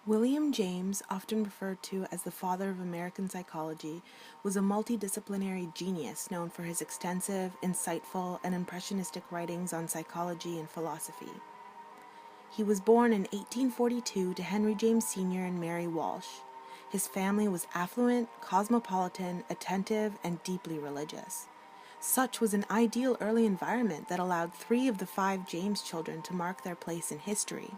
William James, often referred to as the father of American psychology, was a multidisciplinary genius known for his extensive, insightful, and impressionistic writings on psychology and philosophy. He was born in 1842 to Henry James Sr. and Mary Walsh. His family was affluent, cosmopolitan, attentive, and deeply religious. Such was an ideal early environment that allowed 3 of the 5 James children to mark their place in history.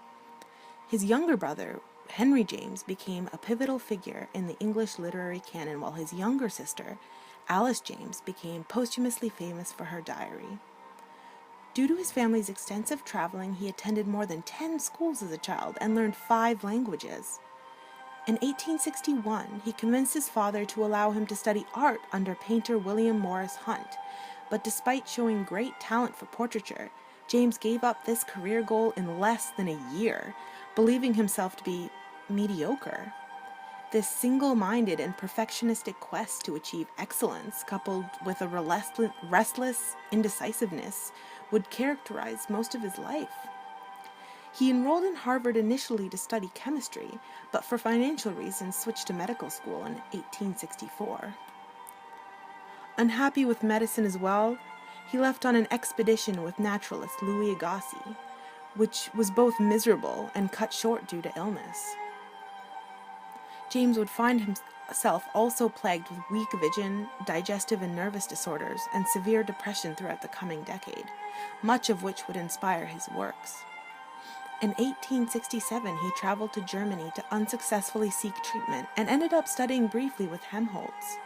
His younger brother, Henry James, became a pivotal figure in the English literary canon, while his younger sister, Alice James, became posthumously famous for her diary. Due to his family's extensive traveling, he attended more than 10 schools as a child and learned 5 languages. In 1861, he convinced his father to allow him to study art under painter William Morris Hunt, but despite showing great talent for portraiture, James gave up this career goal in less than a year, believing himself to be mediocre. This single-minded and perfectionistic quest to achieve excellence, coupled with a restless indecisiveness, would characterize most of his life. He enrolled in Harvard initially to study chemistry, but for financial reasons switched to medical school in 1864. Unhappy with medicine as well, he left on an expedition with naturalist Louis Agassiz, which was both miserable and cut short due to illness. James would find himself also plagued with weak vision, digestive and nervous disorders, and severe depression throughout the coming decade, much of which would inspire his works. In 1867, he traveled to Germany to unsuccessfully seek treatment and ended up studying briefly with Helmholtz.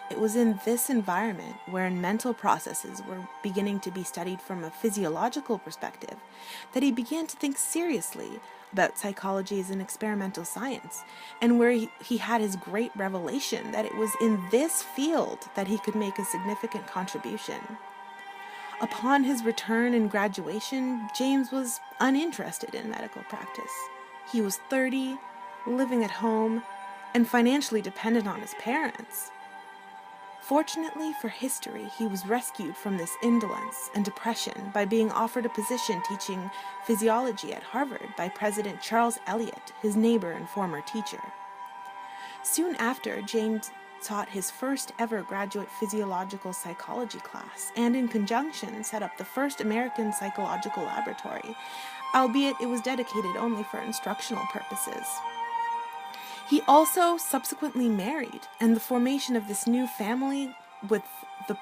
It was in this environment, wherein mental processes were beginning to be studied from a physiological perspective, that he began to think seriously about psychology as an experimental science, and where he had his great revelation that it was in this field that he could make a significant contribution. Upon his return and graduation, James was uninterested in medical practice. He was 30, living at home, and financially dependent on his parents. Fortunately for history, he was rescued from this indolence and depression by being offered a position teaching physiology at Harvard by President Charles Eliot, his neighbor and former teacher. Soon after, James taught his first ever graduate physiological psychology class, and in conjunction set up the first American psychological laboratory, albeit it was dedicated only for instructional purposes. He also subsequently married, and the formation of this new family with the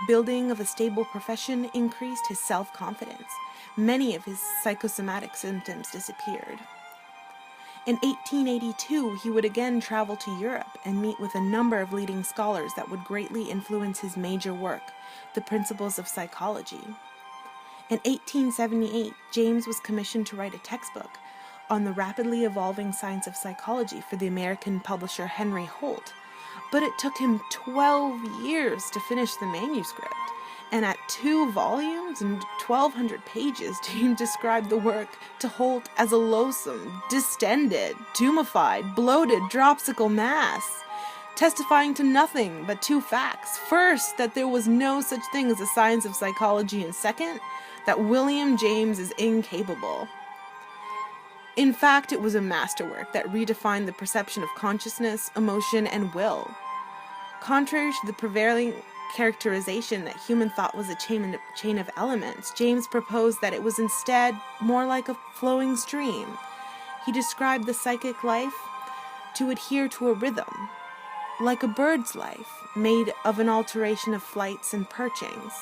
building of a stable profession increased his self-confidence. Many of his psychosomatic symptoms disappeared. In 1882, he would again travel to Europe and meet with a number of leading scholars that would greatly influence his major work, The Principles of Psychology. In 1878, James was commissioned to write a textbook on the rapidly evolving science of psychology for the American publisher Henry Holt, but it took him 12 years to finish the manuscript, and at 2 volumes and 1,200 pages, James described the work to Holt as a loathsome, distended, tumefied, bloated, dropsical mass, testifying to nothing but 2 facts. First, that there was no such thing as a science of psychology, and second, that William James is incapable. In fact, it was a masterwork that redefined the perception of consciousness, emotion, and will. Contrary to the prevailing characterization that human thought was a chain of elements, James proposed that it was instead more like a flowing stream. He described the psychic life to adhere to a rhythm, like a bird's life, made of an alteration of flights and perchings.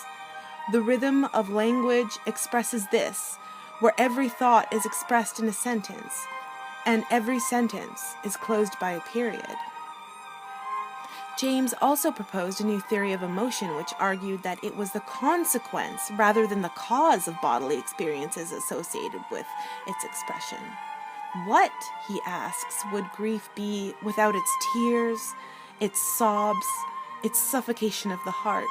The rhythm of language expresses this, where every thought is expressed in a sentence, and every sentence is closed by a period. James also proposed a new theory of emotion, which argued that it was the consequence rather than the cause of bodily experiences associated with its expression. What, he asks, would grief be without its tears, its sobs, its suffocation of the heart,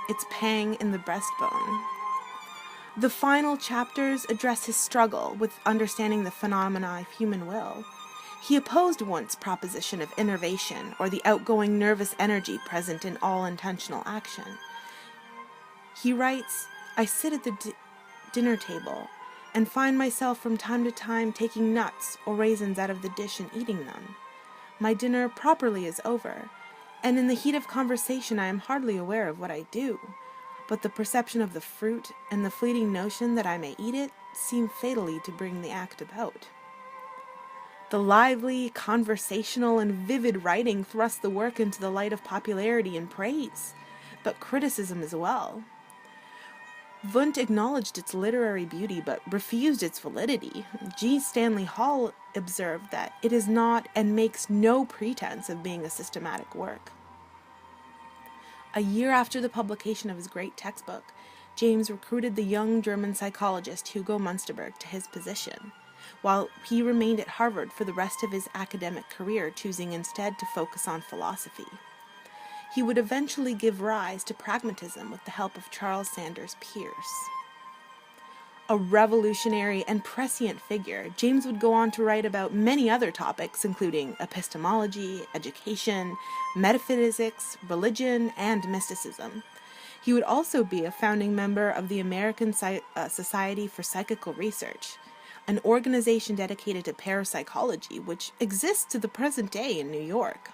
its pang in the breastbone? The final chapters address his struggle with understanding the phenomena of human will. He opposed Wundt's proposition of innervation, or the outgoing nervous energy present in all intentional action. He writes, "I sit at the dinner table and find myself from time to time taking nuts or raisins out of the dish and eating them. My dinner properly is over, and in the heat of conversation I am hardly aware of what I do, but the perception of the fruit and the fleeting notion that I may eat it seem fatally to bring the act about. The lively, conversational, and vivid writing thrusts the work into the light of popularity and praise, but criticism as well. Wundt acknowledged its literary beauty, but refused its validity. G. Stanley Hall observed that it is not and makes no pretense of being a systematic work. A year after the publication of his great textbook, James recruited the young German psychologist Hugo Munsterberg to his position, while he remained at Harvard for the rest of his academic career, choosing instead to focus on philosophy. He would eventually give rise to pragmatism with the help of Charles Sanders Peirce. A revolutionary and prescient figure, James would go on to write about many other topics, including epistemology, education, metaphysics, religion, and mysticism. He would also be a founding member of the American Society for Psychical Research, an organization dedicated to parapsychology, which exists to the present day in New York.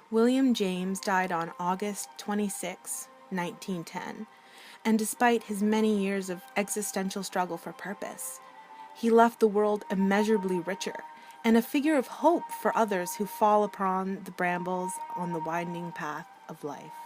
William James died on August 26, 1910, and despite his many years of existential struggle for purpose, he left the world immeasurably richer and a figure of hope for others who fall upon the brambles on the winding path of life.